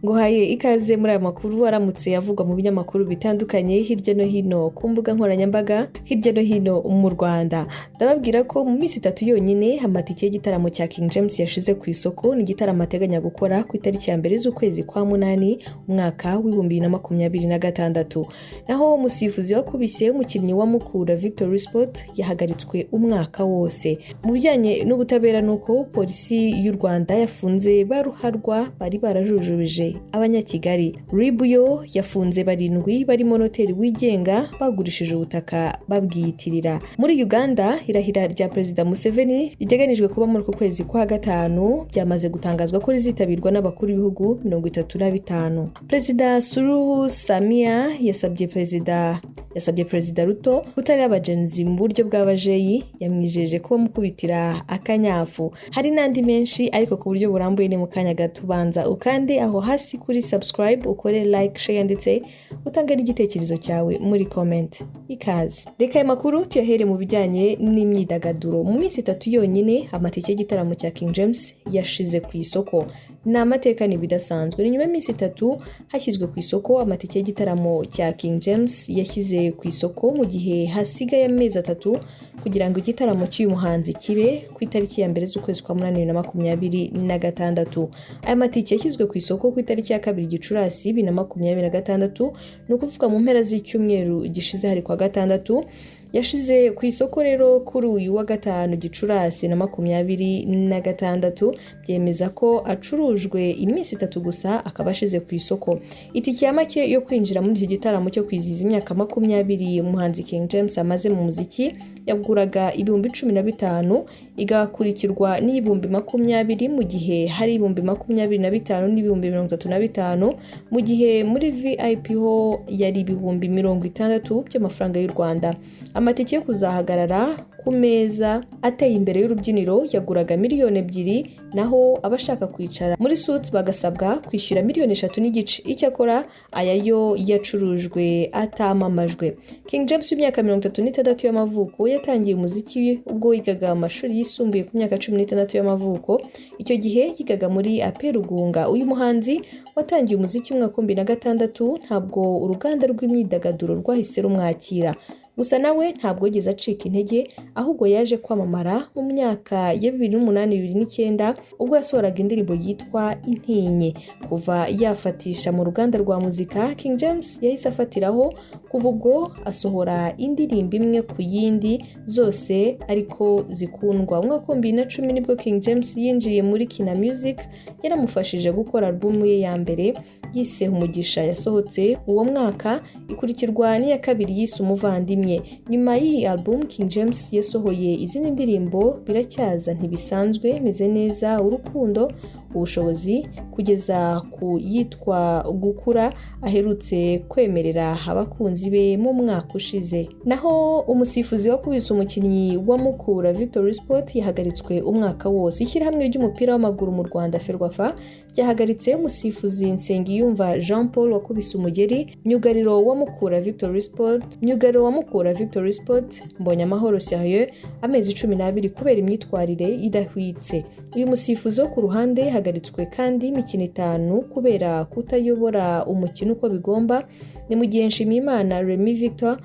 Nguhaye ikaze muri aya makuru aramutse avugwa mu binyamakuru bitandukanye hirya no hino ku mbuga nkoranyambaga hirya no hino mu Rwanda. Ndababwira ko mu minsi 3 yonyine amatike y'igitaramo cya King James yashize ku isoko. Ni igitaramo ateganya gukora ku itariki ya mbere z'ukwezi kwa munani umwaka w'2026. Naho umusifuzi wakubise umukinnyi wa Mukura Victory Sport yahagaritswe umwaka wose. Mu bijyanye n'ubutabera nuko polisi y'u Rwanda yafunze baruharwa bari barajujubije Abanyakigali. RIB yo yafunze 7 barimo noteri wigenga bagurishije ubutaka babwiyitirira. Muri Uganda irahira rya Perezida Museveni riteganijwe kuba muri ku kwezi kwa gatanu byamaze gutangazwa ko rizitabirwa n'abakuru b'ibihugu 35. Perezida Suluhu Samia yasabye Perezida Ruto kutari abagenzi mu buryo bw'abajeyi, yamwijeje ko mukubitira akanyafu. Hari nandi menshi ariko ku buryo burambuye ni mu kanya gato, banza ukande aho hasi kuri subscribe, ukore like, share ndetse utange n'igitekerezo cyawe muri comment. Ikaze. Reka aya makuru tuyahere mu bijyanye n'imyidagaduro. Mu minsi 3 yonyine amatike y'igitaramo cya King James yashize ku isoko. Ni amateka bidasanzwe. Ni nyuma y'iminsi 3 hashyizwe ku isoko amatike y'igitaramo cya King James yashyize ku isoko mu gihe hasigaye amezi 3 kugira ngo igitaramo cy'uyu muhanzi kibe ku itariki ya mbere z'ukwezi kwa munani 2026. Aya matike yashyizwe ku isoko ku itariki ya 2 Gicurasi 2026, ni ukuvuga mu mpera z'icyumweru gishize hari kwa gatandatu. Yashize ku isoko rero kuri uyu wa 5 Gicurasi 2026, byemeza ko acurujwe iminsi 3 gusa akaba ashize ku isoko. Itike ya make yo kwinjira muri iki gitaramo cyo kwizihiza imyaka 20 umuhanzi King James amaze mu muziki yaguraga 15,000, igakurikirwa n'ibihumbi 20, mu gihe hari ibihumbi 25 n'ibihumbi 35, mu gihe muri VIP ho yari ibihumbi 60 by'amafaranga y'u Rwanda. Amatike yo kuzahagarara ku meza ateye imbere y'urubyiniro yaguraga 2,000,000, naho abashaka kwicara muri suits bagasabwa kwishyura 3,5 n'igice. Icyakora aya yo yacurujwe atamamajwe. King James w'imyaka 36 y'amavuko yatangiye umuziki ubwo yigaga amashuri yisumbuye ku myaka 16 y'amavuko. Icyo gihe yigaga muri AP Rugunga. Uyu muhanzi watangiye umuziki mu mwaka 2006 ntabwo uruganda rw'imyidagaduro rwahise rumwakira. Gusa nawe ntabwo yigeze acika intege, ahubwo yaje kwamamara mu myaka ya 2008-2009 ubwo yasohoraga indirimbo yitwa Intinyi. Kuva yafatisha mu ruganda rwa muzika, King James yahise afatiraho kuva ubwo asohora indirimbo imwe ku yindi, zose ariko zikundwa. Mu mwaka 2010 nibwo King James yinjiye muri Kina Music, yaramufashije gukora album ye ya mbere yise Umugisha, yasohotse uwo mwaka, ikurikirwa n'iya kabiri yise Umuvandimwe. Nyuma y'iyi album King James yasohoye izindi ndirimbo Biracyaza, Ntibisanzwe, Meze Neza, Urukundo, Ubushobozi, kugeza ku yitwa Gukura aherutse kwemerera abakunzi be mu mwaka ushize. Naho umusifuzi wakubise umukinnyi wa Mukura Victory Sport yahagaritswe umwaka wose. Ishyirahamwe ry'umupira w'amaguru mu Rwanda Ferwafa ryahagaritse umusifuzi Nsengiyumva Jean Paul wakubise umugeri myugariro wa Mukura Victory Sport Mbonyamahoro Sérieux amezi 12 kubera imyitwarire idahwitse. Uyu musifuzi wo ku ruhande yahagaritswe kandi imikino 5 kubera kutayobora umukino uko bigomba. Ni mu gihe Nshimiyimana Remy Victor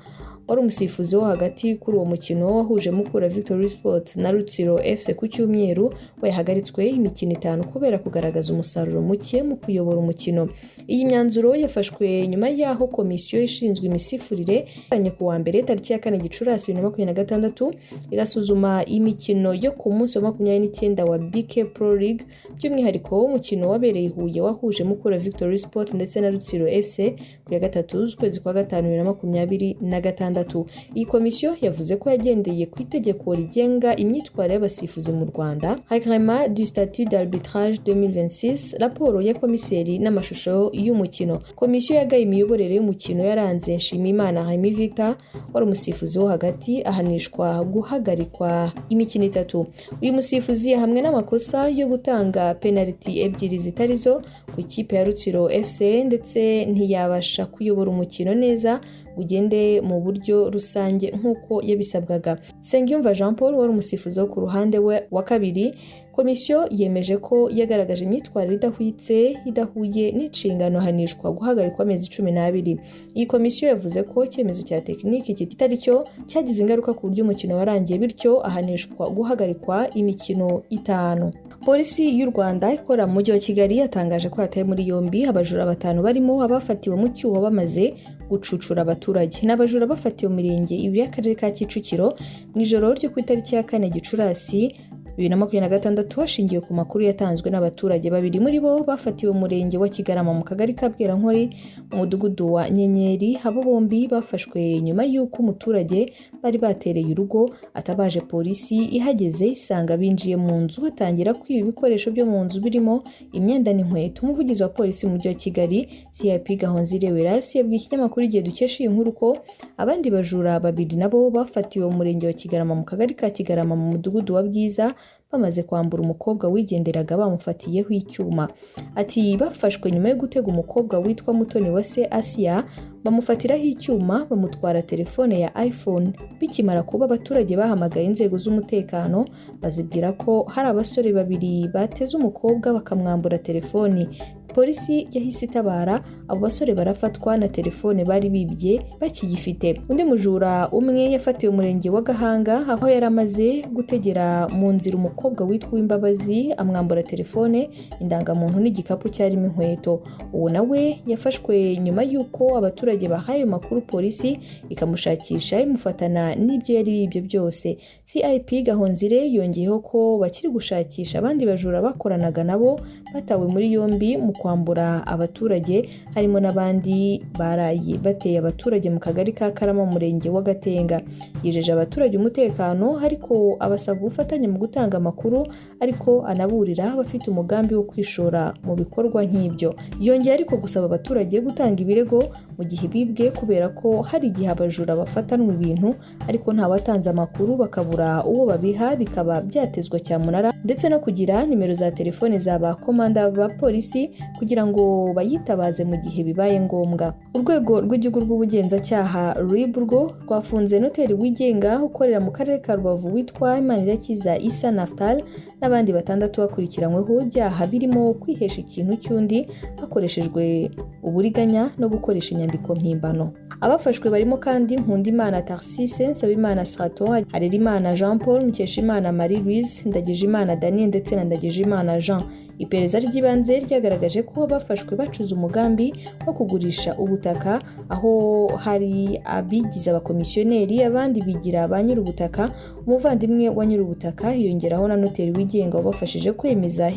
wari umusifuzi wo hagati kuri uwo mukino wahuje Mukura Victory Sport na Rutsiro FC ku cyumweru, we yahagaritswe imikino 5 kubera kugaragaza umusaruro muke mu kuyobora umukino. Iyi myanzuro yafashwe nyuma y'aho komisiyo ishinzwe imisifurire yanye ku wa mbere tariki ya 4 Gicurasi 2026 igasuzuma imikino yo ku munsi wa 29 wa BK Pro League, by'umwihariko umukino wabereye Huye wahuje Mukura Victory Sport ndetse na Rutsiro FC ku ya 3 z'ukwezi kwa 5 2026. Iyi komisiyo yavuze ko yagendeye ku itegeko rigenga imyitwarire y'abasifuzi mu Rwanda, Règlement du statut d'arbitrage 2026, raporo ya komiseri n'amashusho y'umukino. Komisiyo yagaye imiyoborere y'umukino yaranze Nshimiyimana Remy Victor wari umusifuzi wo hagati ahanishwa guhagarikwa imikino 3. Uyu musifuzi yahamwe n'amakosa yo gutanga penalty 2 zitarizo ku ikipe ya Rutsiro FC ndetse ntiyabasha kuyobora umukino neza ugende mu buryo rusange nk'uko yabisabwaga. Nsengiyumva Jean Paul wari umusifuzi wo ku ruhande we wa kabiri komisiyo yemeje ko yagaragaje imyitwarire idahuye n'inshingano hanishwa guhagarikwa amezi 12. Iyi komisiyo yavuze ko icyemezo cya tekiniki kitari cyo cyagize ingaruka ku buryo umukino warangiye, bityo ahanishwa guhagarikwa imikino 5. Polisi y'u Rwanda ikora mu mujyi wa Kigali yatangaje ko yataye muri yombi abajura 5 barimo abafatiwe mu cyuho bamaze gucucura abaturage. N'abajura bafatiwe mu mirenge ibiri y'akarere ka Kicukiro mu ijoro ryo ku itariki ya 4 Gicurasi 2026 hashingiwe ku makuru yatanzwe n'abaturage. 2 muri bo bafatiwe mu murenge wa Kigarama mu kagari ka Bwerankori mu mudugudu wa Nyenyeri. Abo bombi bafashwe nyuma y'uko umuturage bari batereye urugo, atabaje polisi ihageze isanga binjiye mu nzu batangira kwiba ibikoresho byo mu nzu birimo imyenda n'inkweto. Umuvugizi wa polisi mu mujyi wa Kigali CIP Gahonzire Weras yabwiye ikinyamakuru Igihe dukesha iyi nkuru ko abandi bajura 2 nabo bafatiwe mu murenge wa Kigarama mu kagari ka Kigarama mu mudugudu wa Bwiza bamaze kwambura umukobwa wigenderaga bamufatiyeho icyuma. Ati bafashwe nyuma yo gutega umukobwa witwa Mutoniwase Asia, bamufatiraho icyuma bamutwara telefone ya iPhone. Bikimara kuba abaturage bahamagaye inzego z'umutekano bazibwira ko hari abasore 2 bateze umukobwa bakamwambura telefoni. Polisi yahise itabara, abo basore barafatwa na telefone bari bibye bakiyifite. Undi mujura umwe yafatiwe umurenge wa Gahanga aho yaramaze gutegera mu nzira umukobwa witwa Imbabazi amwambura telefone, indangamuntu n'igikapu cyarimo inkweto. Uwo nawe yafashwe nyuma y'uko abaturage bahaye makuru polisi ikamushakisha imufatana n'ibyo yari bibye byose. CIP Gahonzire yongeyeho ko bakiri gushakisha abandi bajura bakoranaga nabo batawe muri yombi mu kwambura abaturage, harimo n'abandi baraye bateye abaturage mu kagari ka Karama mu murenge wa Gatenga. Yijeje abaturage umutekano ariko abasaba gufatanya mu gutanga amakuru, ariko anaburira abafite umugambi wo kwishora mu bikorwa nk'ibyo. Yongeye ariko gusaba abaturage gutanga ibirego mu gihe bibwe, kubera ko hari igihe abajura bafatanwa ibintu ariko nta watanze amakuru bakabura uwo babiha, bikaba byatezwa cyamunara, ndetse no kugira nimero za telefone za ba komanda ba polisi kugira ngo bayitabaze mu gihe bibaye ngombwa. Urwego rw'igihugu rw'ubugenzacyaha RIB rwo rwafunze noteri wigenga ukorera mu karere ka Rubavu witwa Imanirakiza Issa Naftal n'abandi 6 bakurikiranyweho ibyaha birimo kwihesha ikintu cy'undi hakoreshejwe uburiganya no gukoresha inyandiko mpimbano. Abafashwe barimo kandi Nkundimana Tarsise, Nsabimana Straton, Harerimana Jean Paul, Mukeshimana Marie Louise, Ndagijimana Daniel ndetse na Ndagijimana Jean. Iperereza ry'ibanze ryagaragaje ko bafashwe bacuza umugambi wo kugurisha ubutaka, aho hari abigize abakomisiyoneri abandi bigira ba nyir'ubutaka. Umuvandimwe wa nyir'ubutaka hiyongeraho na noteri wigenga wabafashije kwemeza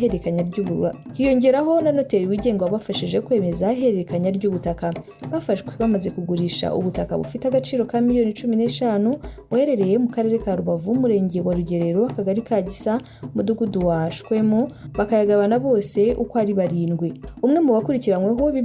hererekanya ry'ubutaka. Bafashwe bamaze kugurisha ubutaka bufite agaciro ka miliyoni 15 buherereye mu karere ka Rubavu, umurenge wa Rugerero, akagari ka Gisa, mudugudu wa Shwemo, bakayagabana bose uko ari 7. Umwe mu bakurikiranyweho ibi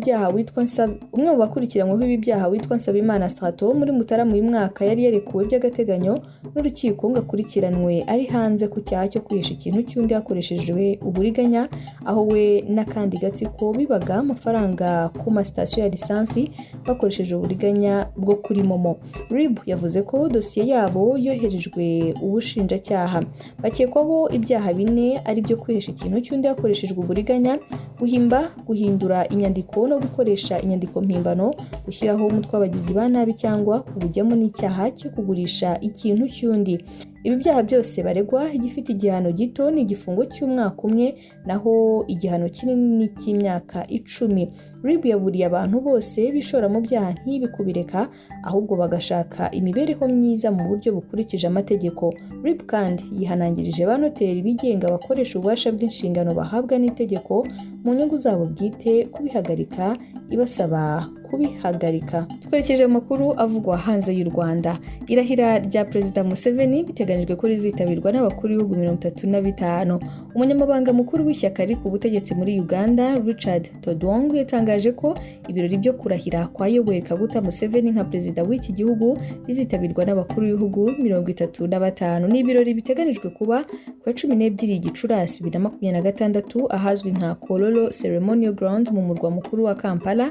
byaha witwa Nsabimana Strato muri Mutarama uyu mwaka yari yarekuwe by'agateganyo n'urukiko ngakurikiranwe ari hanze ku cyaha cyo kwihesha ikintu cy'undi hakoreshejwe uburiganya, aho we n'akandi gatsiko bibaga amafaranga ku masitasiyo ya lisansi bakoresheje uburiganya bwo kuri Momo. RIB yavuze ko dosiye yabo yoherejwe ubushinjacyaha. Bakekwaho ibyaha 4 ari byo kwihesha ikintu cy'undi hakoreshejwe uburiganya, guhimba, guhindura inyandiko no gukoresha inyandiko mpimbano, gushyiraho umutwe w'abagizi ba nabi cyangwa kubujyamo n'icyaha cyo kugurisha ikintu cy'undi. Ibi byaha byose baregwa igifite igihano gito ni igifungo cy'umwaka umwe, naho igihano kinini ni cy'imyaka 10. RIB yaburiye abantu bose bishora mu byaha nk'ibi kubireka, ahubwo bagashaka imibereho myiza mu buryo bukurikije amategeko. RIB kandi yihanangirije ba noteri bigenga bakoresha ububasha bw'inshingano bahabwa n'itegeko mu nyungu zabo bwite kubihagarika, ibasaba kubihagarika. Twerekeje makuru avugwa hanze y'u Rwanda. Irahira rya Perezida Museveni biteganijwe ko rizitabirwa n'abakuru b'ibihugu 35. Umunyamabanga mukuru w'ishyaka riri ku butegetsi muri Uganda, Richard Todwong, yatangaje ko ibirori byo kurahira kwa Yoweri Kaguta Museveni nka perezida w'iki gihugu bizitabirwa n'abakuru b'ibihugu 35. Ni ibirori biteganijwe kuba ku 12 Gicurasi 2026 ahazwi nka Kololo Ceremonial Ground mu murwa mukuru wa Kampala.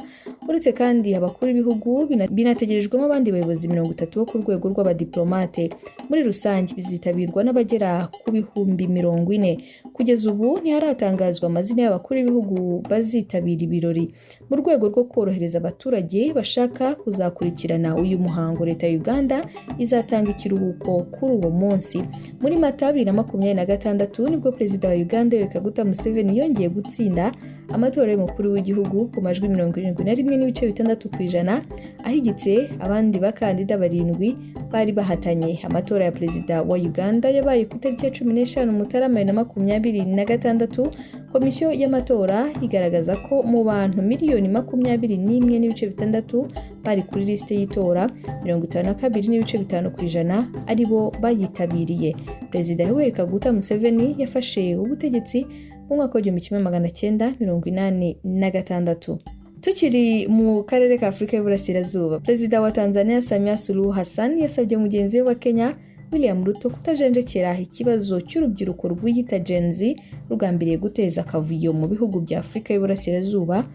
Uretse kandi kandi abakuru b'ibihugu binategerejwemo abandi bayobozi 30 bo ku rwego rw'abadiplomate. Muri rusange bizitabirwa n'abagera ku bihumbi 40. Kugeza ubu ntiharatangazwa amazina y'abakuru b'ibihugu bazitabira ibirori. Mu rwego rwo korohereza abaturage bashaka kuzakurikirana uyu muhango, leta ya Uganda izatanga ikiruhuko kuri uwo munsi. Muri Mata 2026 nibwo perezida wa Uganda Yoweri Kaguta Museveni yongeye gutsinda amatora y'umukuru w'igihugu ku majwi 71.6%, ahigitse abandi bakandida 7 bari bahatanye. Amatora ya perezida wa Uganda yabaye ku itariki ya 15 Mutarama 2026. Komisiyo y'amatora igaragaza ko mu bantu 21.6 bari kuri liste y'itora, 52.5% aribo bayitabiriye. Perezida Yoweri Kaguta Museveni yafashe ubutegetsi mu mwaka wa 1986. Tukiri mu karere ka Afurika y'Uburasirazuba, Perezida wa Tanzania Samia Suluhu Hassan yasabye mugenzi we wa Kenya William Ruto kutajenjekera ikibazo cy'urubyiruko rw'iyita Gen Z rugambiriye guteza akavuyo mu bihugu bya Afurika y'Uburasirazuba,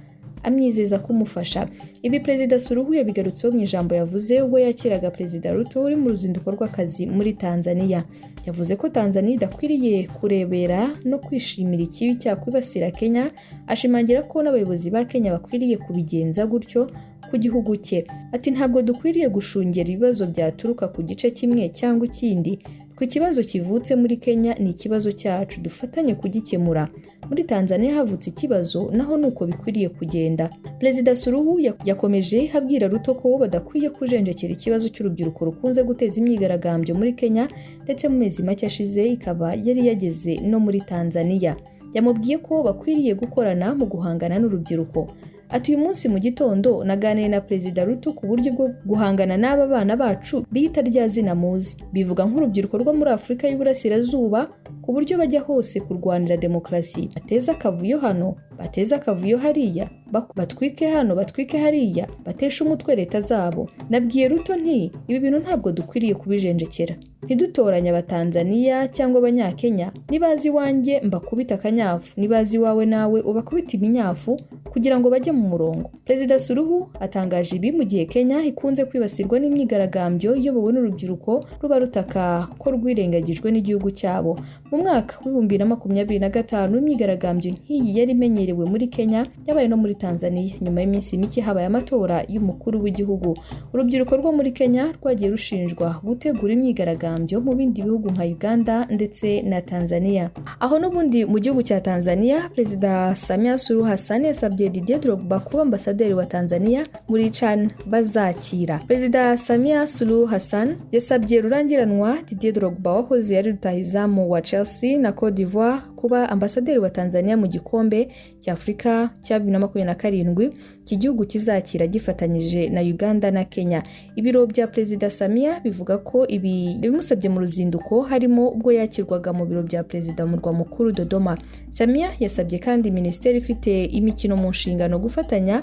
amwizeza kumufasha. Ibi Perezida Suluhu yabigarutseho mu ijambo yavuze ubwo yakiraga Perezida Ruto uri mu ruzinduko rw'akazi muri Tanzania. Yavuze ko Tanzania idakwiriye kurebera no kwishimira ikibi cyakwibasira Kenya, ashimangira ko n'abayobozi ba Kenya bakwiriye kubigenza gutyo ku gihugu cye. Ati ntabwo dukwiriye gushungera ibibazo byaturuka ku gice kimwe cyangwa ikindi. Ku kibazo kivutse muri Kenya ni ikibazo cyacu, dufatanye kugikemura. Muri Tanzania havutse ikibazo, naho nuko bikwiriye kugenda. Perezida Suluhu yakomeje abwira Ruto ko badakwiye kujenjekera ikibazo cy'urubyiruko rukunze guteza imyigaragambyo muri Kenya, ndetse mu mezi make ashize ikaba yari yageze no muri Tanzania. Yamubwiye ko bakwiriye gukorana mu guhangana n'urubyiruko. Ati uyu munsi mu gitondo naganiye na Perezida Ruto ku buryo bwo guhangana n'aba bana bacu bita rya zina muzi, bivuga nk'urubyiruko rwo muri Afurika y'Uburasirazuba, ku buryo bajya hose kurwanira demokarasi, bateza akavuyo hano, bateza akavuyo hariya, batwike hano, batwike hariya, batesha umutwe leta zabo. Nabwiye Ruto nti ibi bintu ntabwo dukwiriye kubijenjekera, ntidutoranya abatanzania cyangwa abanyakenya, nibazi wanjye mbakubita akanyafu, nibazi wawe nawe ubakubita iminyafu kugira ngo bajye mu murongo. Perezida Suluhu atangaje ibi mu gihe Kenya ikunze kwibasirwa n'imyigaragambyo iyobowe n'urubyiruko ruba rutaka ko rwirengagijwe n'igihugu cyabo. Mu mwaka wa 2025 imyigaragambyo nk'iyi yari imenyerewe muri Kenya, yabaye no muri Tanzania nyuma y'iminsi mike habaye amatora y'umukuru w'igihugu. Urubyiruko rwo muri Kenya rwagiye rushinjwa gutegura imyigaragambyo mu bindi bihugu nka Uganda ndetse na Tanzania. Aho n'ubundi mu gihugu cya Tanzania, Perezida Samia Suluhu Hassan yasabye Didier Drogba kuba ambasaderi wa Tanzania muri CHAN bazakira. Perezida Samia Suluhu Hassan yasabye rurangiranwa Didier Drogba wahoze ari rutahizamu wa Chelsea na Cote d'Ivoire kuba ambasaderi wa Tanzania mu gikombe cya Afurika cya 2027 cy'igihugu kizakira gifatanyije na Uganda na Kenya. Ibiro bya Perezida Samia bivuga ko ibi bimusabye mu ruzinduko harimo ubwo yakirwaga mu biro bya Perezida mu murwa mukuru Dodoma. Samia yasabye kandi Minisiteri ifite imikino mu nshingano gufatanya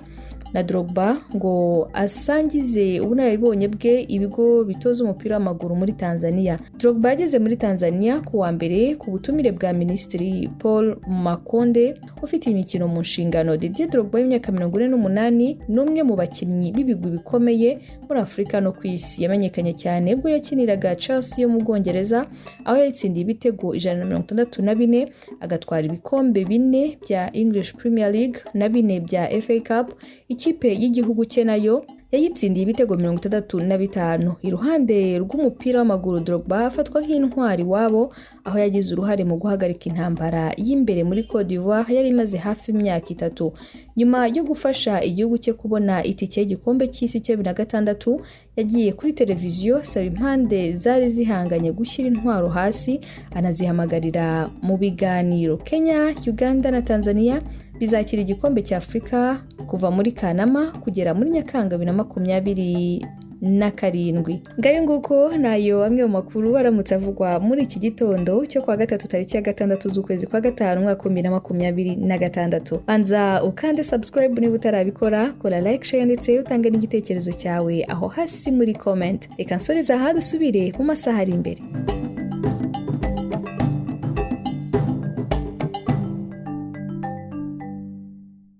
na Drogba ngo asangize ubunararibonye bwe ibigo bitoza umupira w'amaguru muri Tanzania. Drogba yageze muri Tanzania ku wa mbere ku butumire bwa Minisitiri Paul Makonde ufite imikino mu nshingano. Didier Drogba y'imyaka 48 n'umwe mu bakinnyi b'ibigwi bikomeye muri Afurika no ku isi. Yamenyekanye cyane ubwo yakiniraga Chelsea yo mu Bwongereza, aho yatsindiye ibitego 164, agatwara ibikombe 4 bya English Premier League na 4 bya FA Cup. Ikipe y'igihugu cye nayo yayitsindiye ibitego 65. Iruhande rw'umupira w'amaguru, Drogba afatwa nk'intwari wabo, aho yagize uruhare mu guhagarika intambara y'imbere muri Cote d'Ivoire yari imaze hafi imyaka 3. Nyuma yo gufasha igihugu cye kubona itike y'igikombe cy'isi cya 2006, yagiye kuri televiziyo asaba impande zari zihanganye gushyira intwaro hasi, anazihamagarira mu biganiro. Kenya, Uganda na Tanzania bizakira igikombe cya Afurika kuva muri Kanama kugera muri Nyakanga 2027. Ngayo nguko nayo amwe mu makuru aramutse avugwa muri iki gitondo cyo kwa gatatu tariki ya 6 z'ukwezi kwa 5 mwaka 2026. Anza ukande subscribe niba utarabikora, kora like, share ndetse utange n'igitekerezo cyawe aho hasi muri comment. Reka nsoreza aha dusubire mu masaha ari imbere.